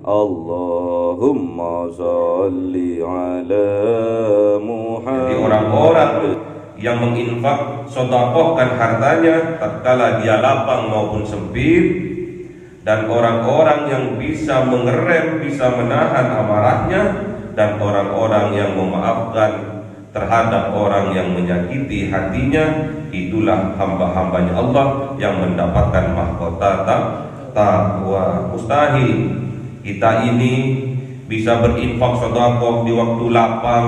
Allahumma sholli ala Muhammad. Jadi orang-orang yang menginfak sedekahkan hartanya tatkala dia lapang maupun sempit, dan orang-orang yang bisa mengerem, bisa menahan amarahnya, dan orang-orang yang memaafkan terhadap orang yang menyakiti hatinya, itulah hamba-hambanya Allah yang mendapatkan mahkota takwa. Mustahil kita ini bisa berinfak sedekah di waktu lapang,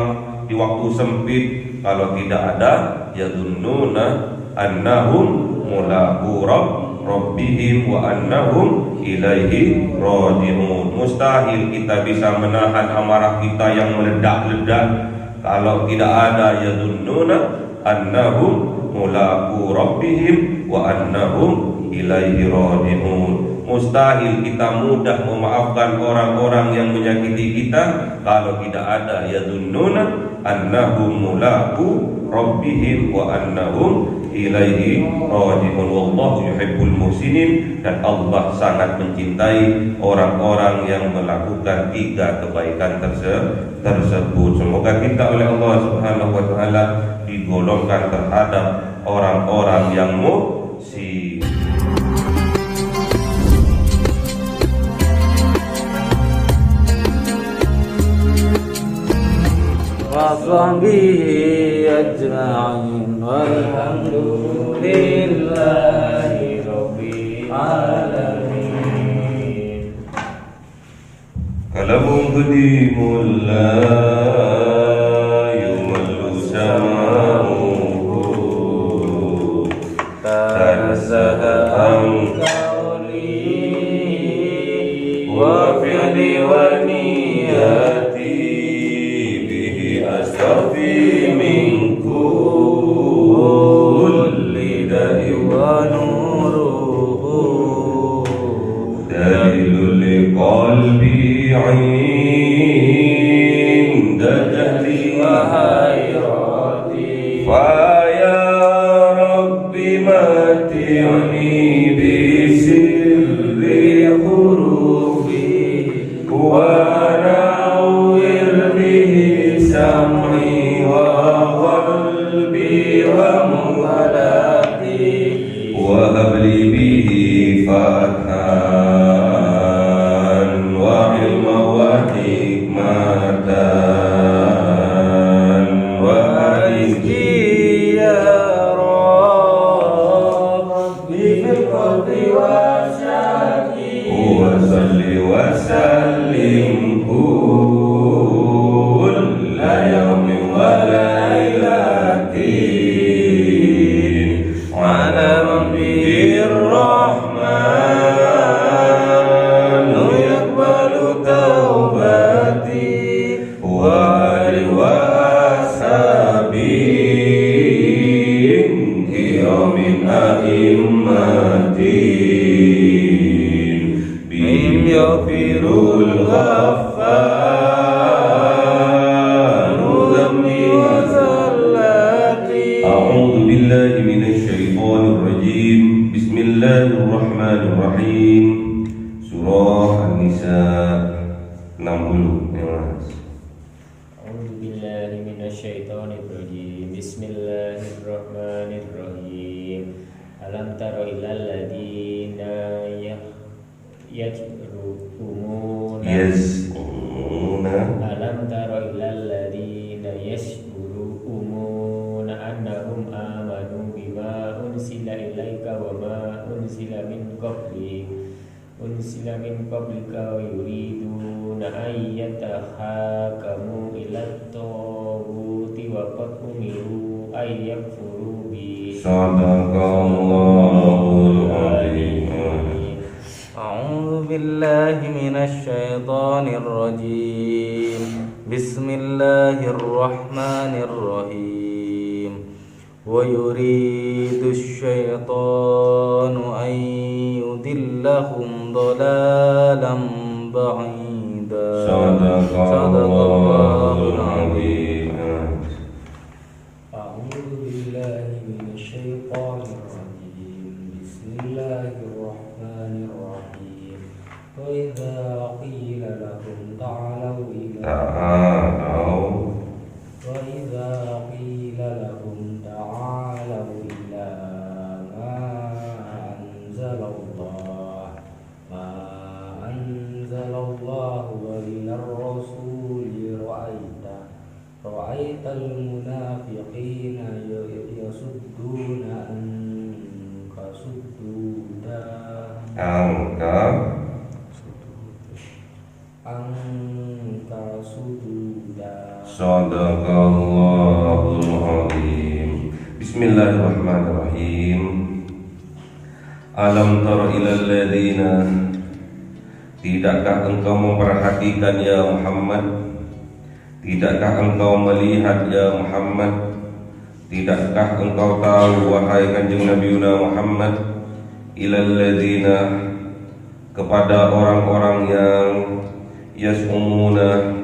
di waktu sempit, kalau tidak ada yadunnuna annahum mulaqu rabbihim wa annahum ilaihi raji'un. Mustahil kita bisa menahan amarah kita yang meledak-ledak kalau tidak ada yadunnuna annahum mulaqu rabbihim wa annahum ilaihi raji'un. Mustahil kita mudah memaafkan orang-orang yang menyakiti kita kalau tidak ada yadunnuna annahum mulaqu rabbihim wa annahum ilaihi raji'un. Wallahu yuhibbul muhsinin, dan Allah sangat mencintai orang-orang yang melakukan 3 kebaikan tersebut. Semoga kita oleh Allah Subhanahu wa taala digolongkan terhadap orang-orang yang muhsin. Wasahbihi ajma'in walhamdulillahi rabbil alamin. Kalamun qadimul la yumallu sama'uhu tanazzaha an qawli wa fi'li wa niyati astaghfi min kulli da'i wa nuruhu dalilul liqalbi 'inda jahli wa hayrati fa ya rabbi mati'ni bi sirri hurufi wa sam'i wa qalbi wa muwalati wa habli bihi fathan wa ilma wa hikmatan wa rizqi ya rabbi fil qalbi wa syaki wa salli wa sallim Bismillahirrahmanirrahim. Surah An-Nisa 60 ya Mas. A'udzu billahi minasyaitonir rajim. Bismillahirrahmanirrahim. Alam tara ilal ladzina yaz'umuna Alam tara ilal ladzina yaz'umuna annahum amanu bima unsila ilaika wa ma unsila min qablika wa yuriduna an yatahakamu ilat taghuti wa qad umiru ay yakfuru bi. Sadaqallahul azim. A'udzu billahi minasy syaithanir rajim. Bismillahirrahmanirrahim. Wa yuridu syaitanu an yudillahum dhalalan ba'ida. Sadaqallahul azim. A'udzu billahi minasy syaithanir rajim. Bismillahirrahmanirrahim. Wa idza qila لكم تعالوا إلى ta'alau وإذا قيل لهم تعالوا إلى ما أنزل الله وإلى الرسول رأيت المنافقين يصدون عنك صدودا Sadaqallahul azim. Bismillahirrahmanirrahim. Alam tara ilal ladzina, tidakkah engkau memperhatikan ya Muhammad? Tidakkah engkau melihat ya Muhammad? Tidakkah engkau tahu wahai kanjeng Nabi Muhammad? Ilal ladzina, kepada orang-orang yang yas'umuna,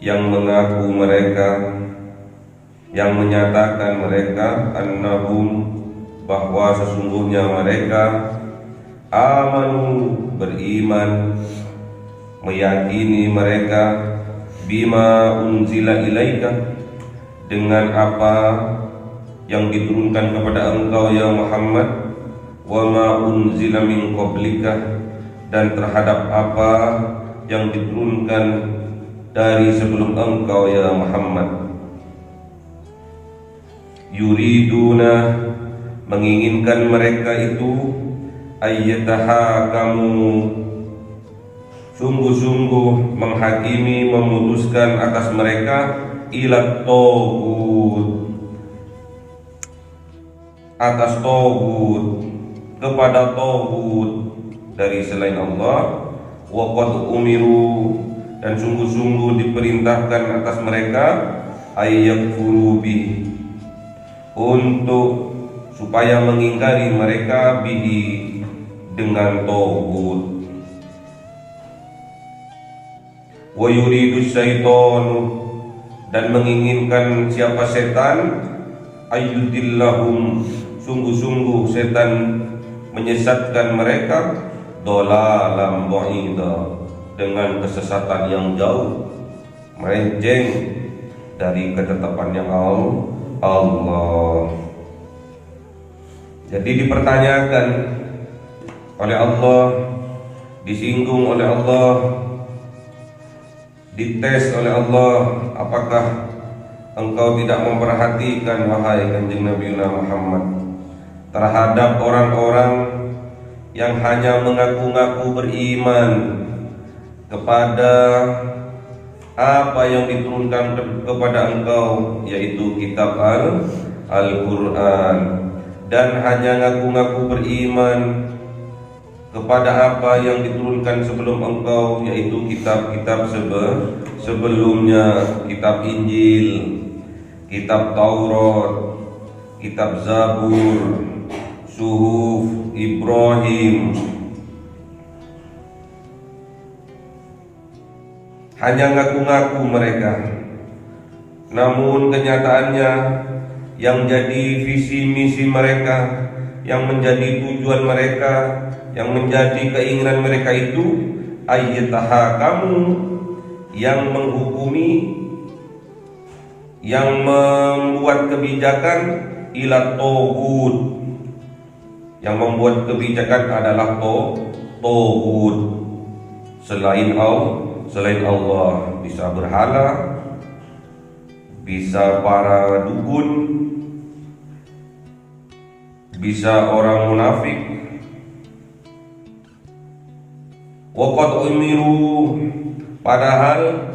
yang mengaku mereka, yang menyatakan mereka annahum, bahwa sesungguhnya mereka amanu, beriman, meyakini mereka bima unzila ilaika, dengan apa yang diturunkan kepada engkau ya Muhammad, wa ma unzila min qablika, dan terhadap apa yang diturunkan dari sebelum engkau ya Muhammad. Yuriduna, menginginkan mereka itu ayyatahakamu, sungguh-sungguh menghakimi, memutuskan atas mereka ila togut, atas togut, kepada togut dari selain Allah. Wa qad umiru, dan sungguh-sungguh diperintahkan atas mereka ayyakfuru bihi, untuk supaya mengingkari mereka bihi, dengan togut. Wa yuridu syaitanu, dan menginginkan siapa setan, ayyudillahum, sungguh-sungguh setan menyesatkan mereka, dolalam ba'ida, dengan kesesatan yang jauh, melenceng dari ketetapannya Allah. Jadi dipertanyakan oleh Allah, disinggung oleh Allah, dites oleh Allah, apakah engkau tidak memperhatikan wahai kanjeng Nabi Muhammad terhadap orang-orang yang hanya mengaku-ngaku beriman kepada apa yang diturunkan kepada engkau, yaitu kitab Al-Quran, dan hanya ngaku-ngaku beriman kepada apa yang diturunkan sebelum engkau, yaitu kitab-kitab sebelumnya, kitab Injil, kitab Taurat, kitab Zabur, Suhuf Ibrahim. Hanya ngaku-ngaku mereka, namun kenyataannya yang jadi visi misi mereka, yang menjadi tujuan mereka, yang menjadi keinginan mereka itu ayyatahakamu, yang menghukumi, yang membuat kebijakan ila togut, yang membuat kebijakan adalah togut, selain Allah, bisa berhala, bisa para dukun, bisa orang munafik. Waqad umiru, padahal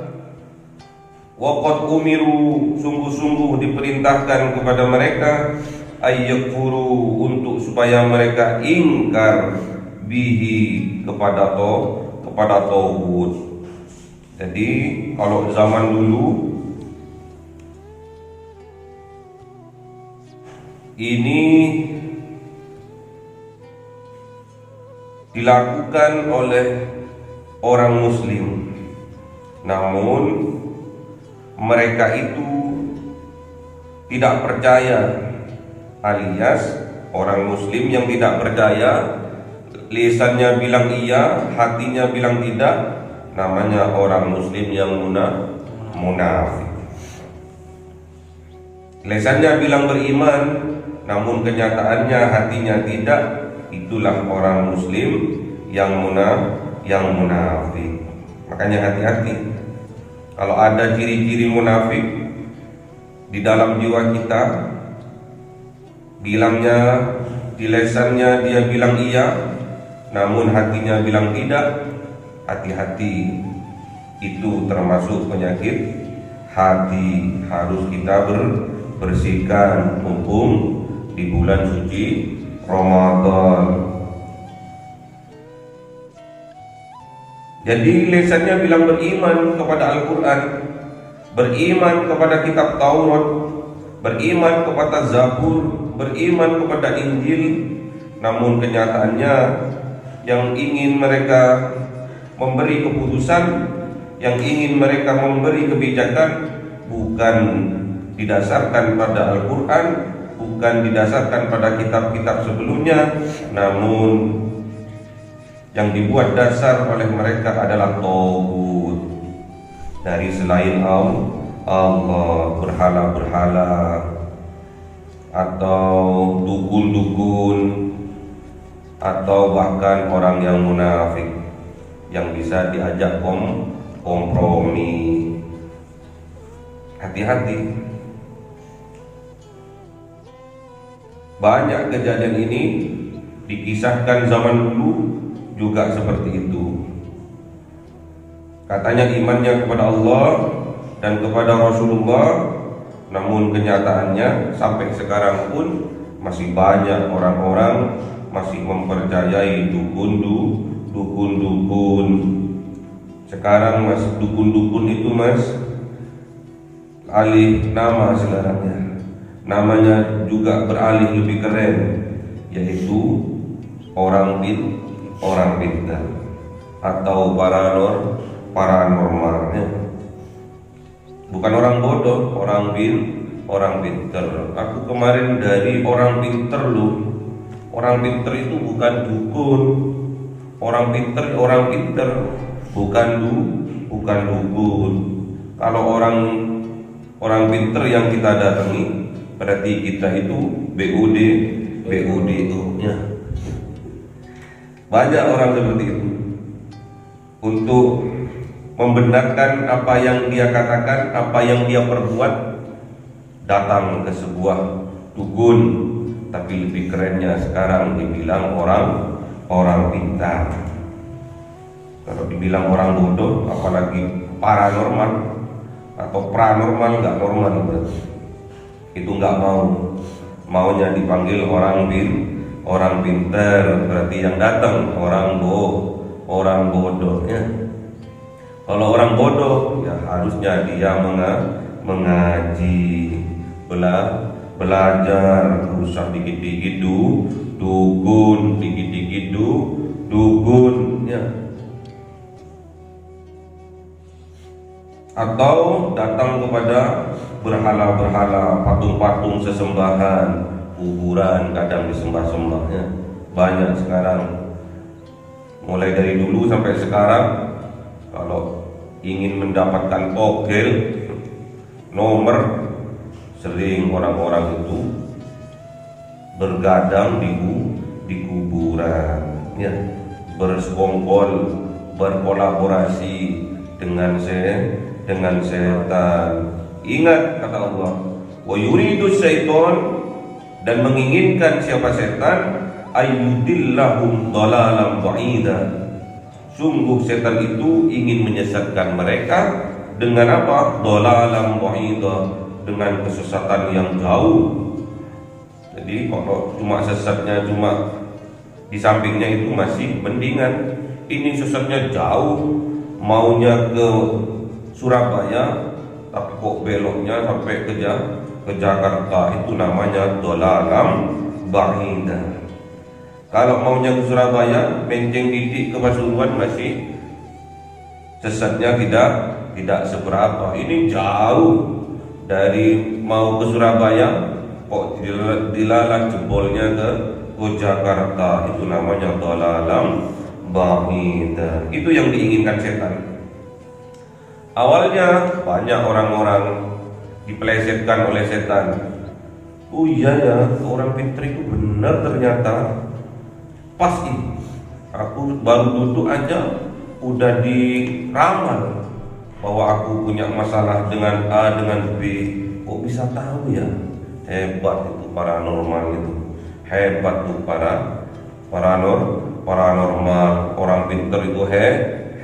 waqad umiru, sungguh-sungguh diperintahkan kepada mereka ayyakfuru, untuk supaya mereka ingkar bihi, kepada tauhid. Jadi kalau zaman dulu ini dilakukan oleh orang muslim, namun mereka itu tidak percaya, alias orang muslim yang tidak percaya, lisannya bilang iya, hatinya bilang tidak, namanya orang muslim yang munafik. Lesannya bilang beriman, namun kenyataannya hatinya tidak. Itulah orang muslim yang munafik. Makanya hati-hati. Kalau ada ciri-ciri munafik di dalam jiwa kita, bilangnya di lesannya dia bilang iya, namun hatinya bilang tidak, hati-hati. Itu termasuk penyakit hati. Harus kita bersihkan mumpung di bulan suci Ramadan. Jadi lesannya bilang beriman kepada Al-Quran, beriman kepada kitab Taurat, beriman kepada Zabur, beriman kepada Injil, namun kenyataannya yang ingin mereka memberi keputusan, yang ingin mereka memberi kebijakan bukan didasarkan pada Al-Quran, bukan didasarkan pada kitab-kitab sebelumnya, namun yang dibuat dasar oleh mereka adalah tauhid dari selain Allah, berhala-berhala atau dukun-dukun, atau bahkan orang yang munafik yang bisa diajak kompromi. Hati-hati. Banyak kejadian ini dikisahkan zaman dulu juga seperti itu. Katanya imannya kepada Allah dan kepada Rasulullah, namun kenyataannya sampai sekarang pun masih banyak orang-orang masih mempercayai dukun-dukun. Sekarang mas dukun-dukun itu alih nama sekarangnya. Namanya juga beralih lebih keren, yaitu orang pintar atau paranormalnya. Bukan orang bodoh, orang pintar. Aku kemarin dari orang pintar loh. Orang pintar itu bukan dukun. Orang pintar bukan dukun. Kalau orang pintar yang kita datangi, berarti kita itu BUD itu ya. Banyak orang seperti itu. Untuk membenarkan apa yang dia katakan, apa yang dia perbuat, datang ke sebuah dukun. Tapi lebih kerennya sekarang dibilang orang pintar. Kalau dibilang orang bodoh, apalagi paranormal atau pranormal, nggak normal berarti. Itu nggak maunya dipanggil orang pintar, berarti yang datang orang bodoh ya. Kalau orang bodoh ya harusnya dia mengaji, belajar, usah dikit-dikit dukun, dikit-dikit dukun ya. Atau datang kepada berhala-berhala, patung-patung sesembahan, kuburan kadang disembah-sembahnya. Banyak sekarang. Mulai dari dulu sampai sekarang, kalau ingin mendapatkan togel nomor, sering orang-orang itu bergadang di kuburan ya, bersekongkol, berkolaborasi dengan setan. Ingat kata Allah, wa yuridu syaiton, dan menginginkan siapa setan, ayyudillahum dhalalan ba'ida. Sungguh setan itu ingin menyesatkan mereka dengan apa? Dhalalan ba'ida, dengan kesesatan yang jauh. Jadi kalau cuma sesatnya cuma di sampingnya itu masih mendingan. Ini sesatnya jauh, maunya ke Surabaya tapi kok beloknya sampai ke Jakarta. Itu namanya dhalalan ba'ida. Kalau maunya ke Surabaya, Menceng Didik ke Pasuruan masih sesatnya tidak seberapa. Ini jauh, dari mau ke Surabaya kok dilalat jebolnya ke Jakarta. Itu namanya dhalalan ba'ida. Itu yang diinginkan setan. Awalnya banyak orang-orang dipelesetkan oleh setan. Oh iya ya, orang pintar itu benar ternyata. Pas ini, aku baru duduk aja udah diramal bahwa aku punya masalah dengan A dengan B. Kok bisa tahu ya? Hebat itu paranormal itu. Hebat tuh paranormal, orang pintar itu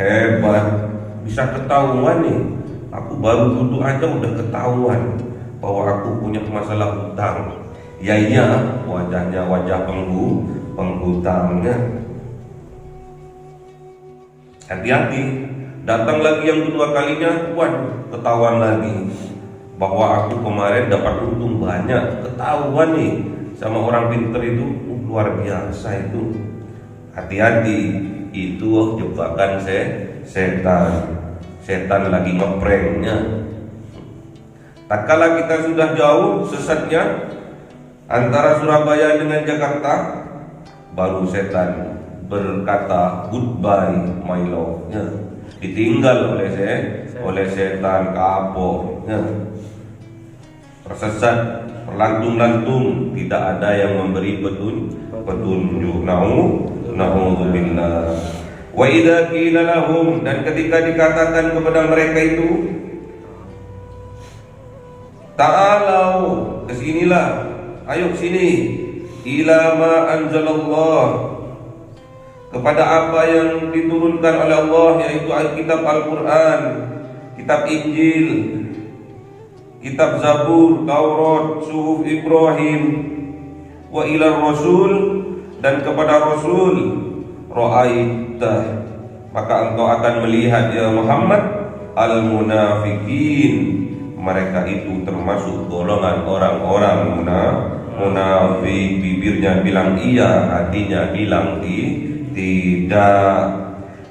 hebat. Bisa ketahuan nih. Aku baru duduk aja udah ketahuan bahwa aku punya masalah hutang. Ya iya, wajahnya wajah penghutangnya. Hati-hati, datang lagi yang kedua kalinya, waduh, ketahuan lagi bahwa aku kemarin dapat untung banyak. Ketahuan nih sama orang pintar itu, luar biasa itu. Hati-hati, itu jebakan setan. Setan lagi ngepranknya. Tak kala kita sudah jauh sesatnya antara Surabaya dengan Jakarta, baru setan berkata goodbye my love, ya. Ditinggal oleh setan kapok, ya. Tersesat, terlantung-lantung, tidak ada yang memberi petunjuk. Na'udzubillah. Wa idza qila lahum, dan ketika dikatakan kepada mereka itu, ta'alau, kesinilah, ayo sini, ila ma anzalallah, kepada apa yang diturunkan oleh Allah, yaitu kitab Al-Quran, kitab Injil, kitab Zabur, Taurat, Suhuf Ibrahim, wa ila Rasul, dan kepada Rasul, ra'aita, maka engkau akan melihat ya Muhammad al-munafikin, mereka itu termasuk golongan orang-orang munafik. Bibirnya bilang iya, hatinya bilang tidak.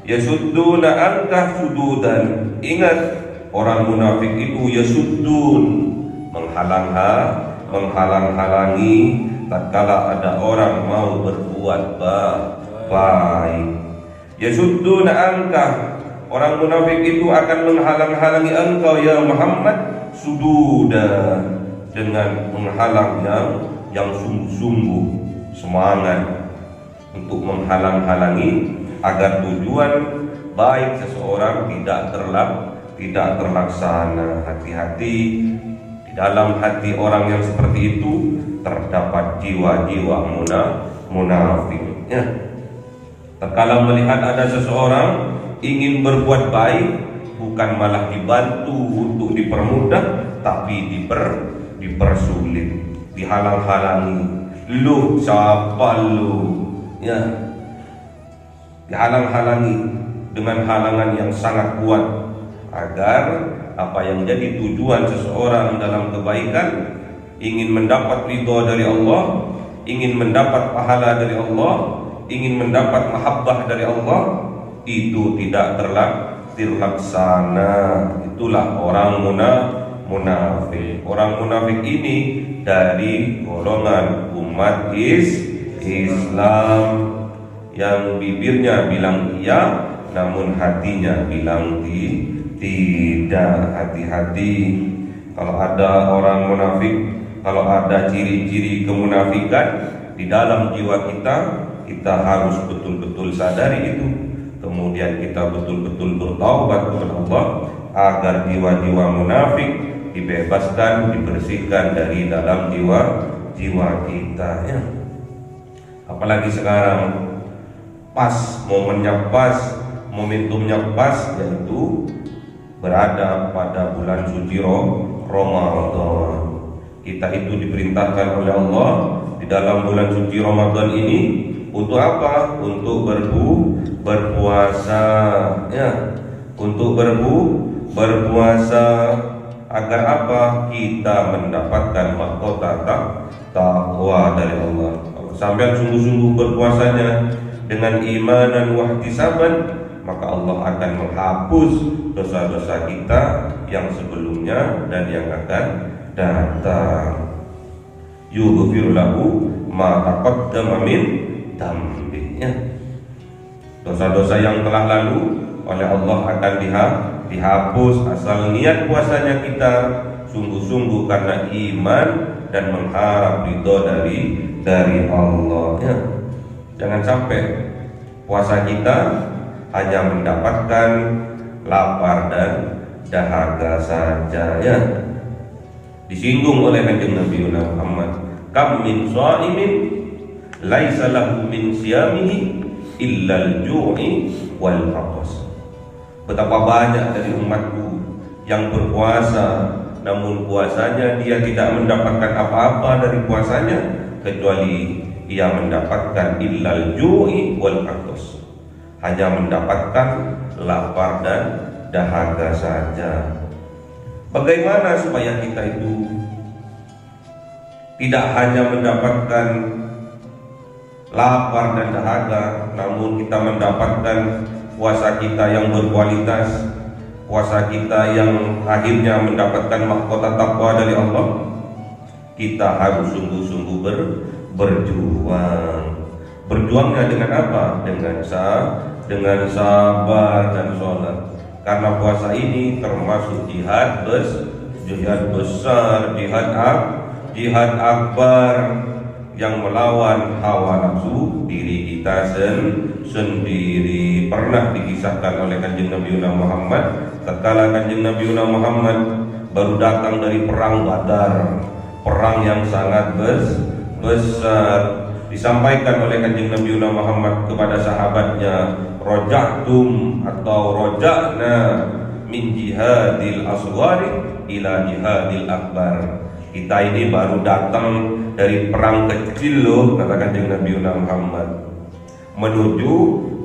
Yasudduna anka sududan, ingat orang munafik itu yasuddun, menghalang-halangi tatkala ada orang mau berbuat baik. Yasudduna anka, orang munafik itu akan menghalang-halangi engkau ya Muhammad sududa, dengan menghalang yang sungguh-sungguh, semangat untuk menghalang-halangi agar tujuan baik seseorang tidak terlaksana. Hati-hati, di dalam hati orang yang seperti itu terdapat jiwa-jiwa munafik, ya. Terkala melihat ada seseorang ingin berbuat baik, bukan malah dibantu untuk dipermudah, tapi dipersulit, dihalang-halangi. Lu siapa lu? Ya, dihalang-halangi dengan halangan yang sangat kuat, agar apa yang jadi tujuan seseorang dalam kebaikan, ingin mendapat ridho dari Allah, ingin mendapat pahala dari Allah, ingin mendapat mahabbah dari Allah, itu tidak terlaksana. Itulah orang munafik. Orang munafik ini dari golongan umat Islam, yang bibirnya bilang iya namun hatinya bilang tidak. Hati-hati kalau ada orang munafik, kalau ada ciri-ciri kemunafikan di dalam jiwa kita harus betul-betul sadari itu. Kemudian kita betul-betul bertaubat kepada Allah agar jiwa-jiwa munafik dibebaskan, dibersihkan dari dalam jiwa kita, ya. Apalagi sekarang pas momennya pas, momentumnya pas, yaitu berada pada bulan suci Ramadan. Kita itu diperintahkan oleh Allah di dalam bulan suci Ramadan ini untuk apa? Untuk berpuasa, ya. Untuk berpuasa agar apa? Kita mendapatkan mahkota takwa dari Allah. Kalau sampai sungguh-sungguh berpuasanya dengan iman dan wahtisaban, maka Allah akan menghapus dosa-dosa kita yang sebelumnya dan yang akan datang. Yughfir lahu ma taqaddama min dambihi. Dosa-dosa yang telah lalu oleh Allah akan dihapus asal niat puasanya kita sungguh-sungguh karena iman dan mengharap ridho dari Allah. Ya. Jangan sampai puasa kita hanya mendapatkan lapar dan dahaga saja, ya. Disinggung oleh Kanjeng Nabi Muhammad, kam min shaimin laisa lahu min siyamihi illa al-ju'i wal 'athas. Betapa banyak dari umatku yang berpuasa namun puasanya dia tidak mendapatkan apa-apa dari puasanya kecuali ia mendapatkan illal ju'i wal 'athas, hanya mendapatkan lapar dan dahaga saja. Bagaimana supaya kita itu tidak hanya mendapatkan lapar dan dahaga, namun kita mendapatkan puasa kita yang berkualitas, puasa kita yang akhirnya mendapatkan mahkota takwa dari Allah? Kita harus sungguh-sungguh berjuang. Berjuangnya dengan apa? Dengan sabar dan sholat. Karena puasa ini termasuk jihad besar, jihad akbar yang melawan hawa nafsu diri kita sendiri. Pernah dikisahkan oleh Kanjeng Nabi Muhammad tatkala Kanjeng Nabi Muhammad baru datang dari perang Badar, perang yang sangat besar. Disampaikan oleh Kanjeng Nabi Muhammad kepada sahabatnya, roja'tum atau roja'na min jihadil asghari ila jihadil akbar. Kita ini baru datang dari perang kecil loh, kata Kanjeng Nabi Muhammad, menuju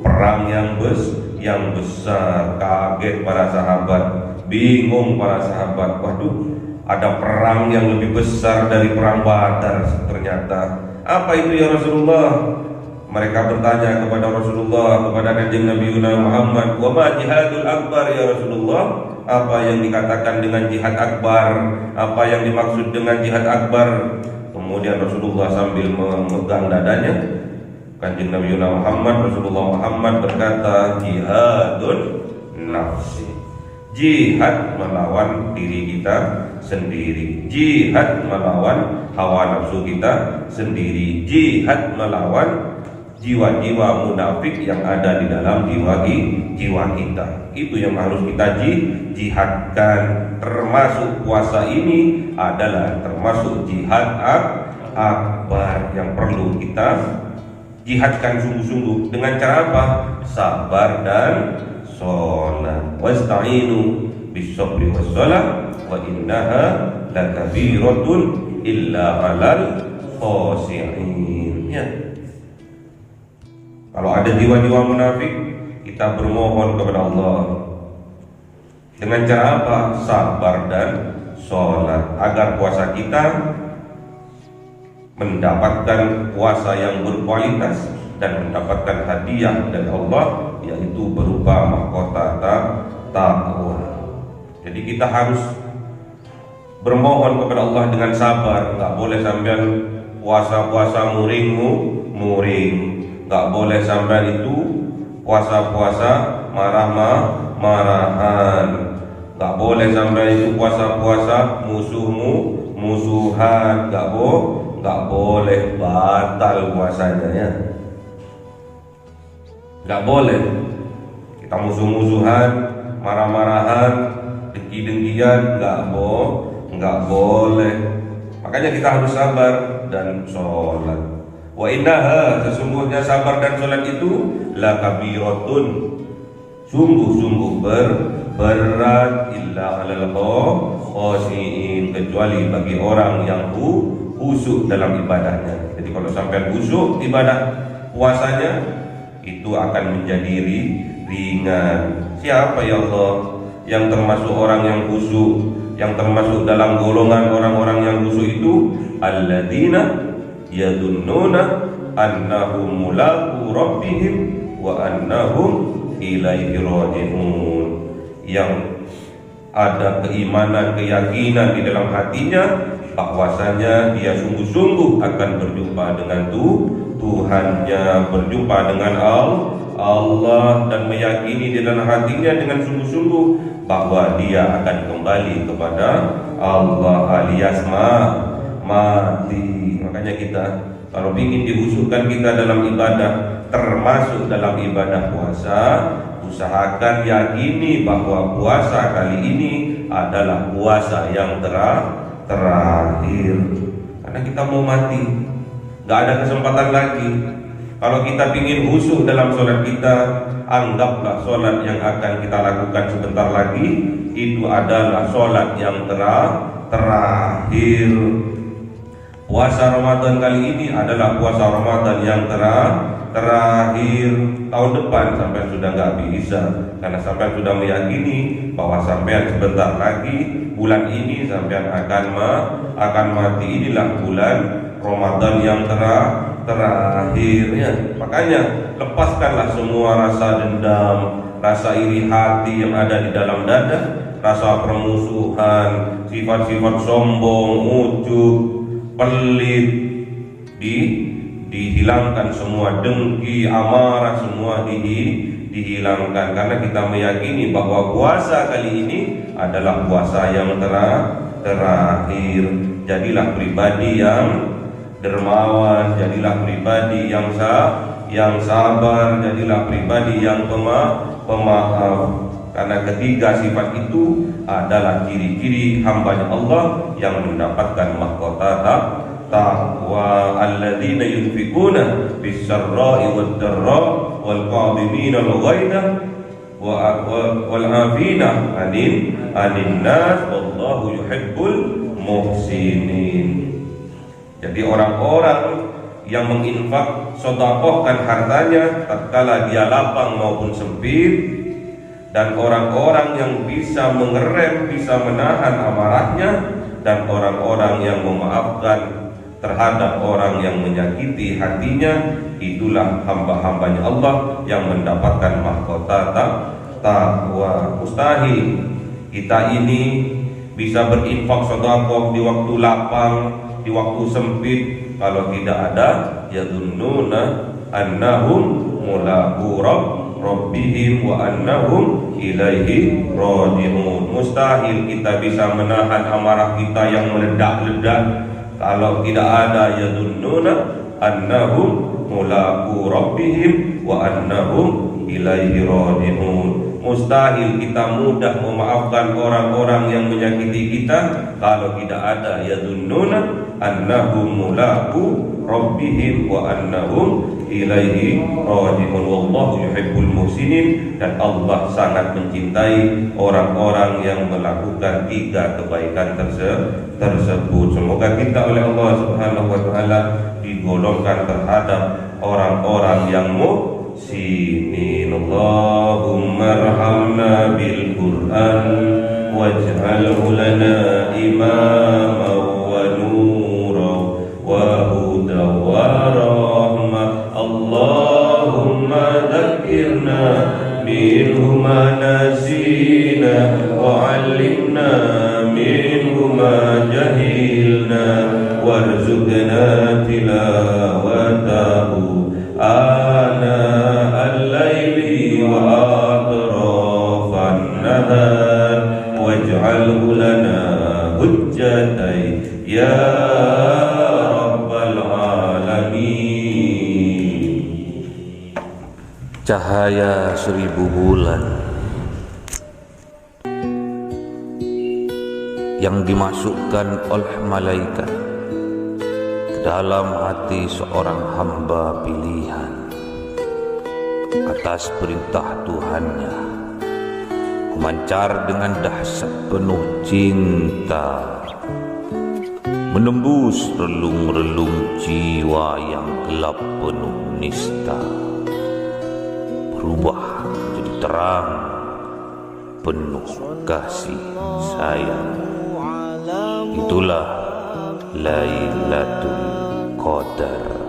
perang yang besar. Kaget para sahabat, bingung para sahabat. Waduh, ada perang yang lebih besar dari perang Badar ternyata. Apa itu ya Rasulullah? Mereka bertanya kepada Rasulullah, kepada Kanjeng Nabi Muhammad, wa ma jihadul akbar ya Rasulullah? Apa yang dikatakan dengan jihad akbar? Apa yang dimaksud dengan jihad akbar? Kemudian Rasulullah sambil memegang dadanya, Kanjeng Nabi Rasulullah Muhammad berkata, jihadun nafsi, jihad melawan diri kita sendiri, jihad melawan hawa nafsu kita sendiri, jihad melawan jiwa-jiwa munafik yang ada di dalam jiwa kita. Itu yang harus kita jihadkan. Termasuk puasa ini adalah termasuk jihad akbar yang perlu kita jihadkan sungguh-sungguh. Dengan cara apa? Sabar dan sholat. Wasta'inu bis-sabri was-shalah wa innaha lakabiratun illa 'alal khashi'in. Ya. Kalau ada jiwa-jiwa munafik, kita bermohon kepada Allah dengan cara apa? Sabar dan sholat, agar puasa kita mendapatkan puasa yang berkualitas dan mendapatkan hadiah dari Allah, yaitu berupa mahkota takwa. Jadi kita harus bermohon kepada Allah dengan sabar. Gak boleh sampai puasa-puasa muring, gak boleh sampai itu puasa-puasa marah-marahan, gak boleh sampai itu puasa-puasa musuhan, gak boleh batal puasanya, ya. Gak boleh kita musuh-musuhan, marah-marahan, dengki-dengkian, gak boleh. Makanya kita harus sabar dan sholat. Wa innaha, sesungguhnya sabar dan sholat itu lakabiratun, sungguh-sungguh berat, illa 'alal khashi'in, kecuali bagi orang yang khusyuk dalam ibadahnya. Jadi kalau sampai khusyuk ibadah puasanya, itu akan menjadi ringan. Siapa ya Allah yang termasuk orang yang khusyuk, yang termasuk dalam golongan orang-orang yang khusyuk itu? Alladzina yadunnuna annahum mulaqu rabbihim wa annahum ilaihi raji'un, yang ada keimanan, keyakinan di dalam hatinya bahwasanya dia sungguh-sungguh akan berjumpa dengan Tuhannya, berjumpa dengan Allah dan meyakini di dalam hatinya dengan sungguh-sungguh bahwa dia akan kembali kepada Allah alias mati. Makanya kita kalau ingin diusulkan kita dalam ibadah, termasuk dalam ibadah puasa, usahakan yakini bahwa puasa kali ini adalah puasa yang terakhir. Karena kita mau mati, gak ada kesempatan lagi. Kalau kita ingin khusyuk dalam sholat kita, anggaplah sholat yang akan kita lakukan sebentar lagi itu adalah sholat yang terakhir. Puasa Ramadan kali ini adalah puasa Ramadan yang terakhir. Tahun depan sampai sudah nggak bisa, karena sampai sudah meyakini bahwa sampai sebentar lagi bulan ini sampai akan mati. Inilah bulan Ramadan yang terakhir ya. Makanya lepaskanlah semua rasa dendam, rasa iri hati yang ada di dalam dada, rasa permusuhan, sifat-sifat sombong, ujub, pelit, dihilangkan semua, dengki, amarah semua dihilangkan, karena kita meyakini bahwa puasa kali ini adalah puasa yang terakhir. Jadilah pribadi yang dermawan, jadilah pribadi yang sabar, jadilah pribadi yang pemaaf. Karena ketiga sifat itu adalah ciri-ciri hambanya Allah yang mendapatkan mahkota taqwa. Alladzina yunfikuna bis-sarra'i wad-dharra wal qadhimina al-ghaidha wal 'afina 'anil nas wallahu yuhibbul muhsinin. Jadi orang-orang yang menginfak sedekahkan hartanya tatkala dia lapang maupun sempit, dan orang-orang yang bisa mengerem, bisa menahan amarahnya, dan orang-orang yang memaafkan terhadap orang yang menyakiti hatinya, itulah hamba-hambanya Allah yang mendapatkan mahkota taqwa. Mustahil kita ini bisa berinfak sedekah di waktu lapang, di waktu sempit, kalau tidak ada yadunnuna annahum mulaqu rabbihim wa annahum ilaihi raji'un. Mustahil kita bisa menahan amarah kita yang meledak-ledak kalau tidak ada yadunnuna annahum mulaqu rabbihim wa annahum ilaihi raji'un. Mustahil kita mudah memaafkan orang-orang yang menyakiti kita kalau tidak ada yadunnuna annahum mulaqu rabbihim wa annahum ilaihi raji'un. Wallahu yuhibbul muhsinin. Dan Allah sangat mencintai orang-orang yang melakukan tiga kebaikan tersebut. Semoga kita oleh Allah Subhanahu wa taala digolongkan terhadap orang-orang yang muhsinin. Allahumma arhamna bil Qur'an waj'alhu lana imaman wa nuran wa hudan wa rahmah. Allahumma dhakkirna minhu ma nasina wa 'allimna minhu ma jahilna warzuqna tilawatahu ana al-laili wa atrafan nahar waj'alhu lana hujjatai ya rabbal alamin. Cahaya seribu bulan yang dimasukkan oleh malaikat ke dalam hati seorang hamba pilihan atas perintah Tuhannya, memancar dengan dahsyat penuh cinta, menembus relung-relung jiwa yang gelap penuh nista, berubah menjadi terang penuh kasih sayang. Itulah Lailatul Qadar.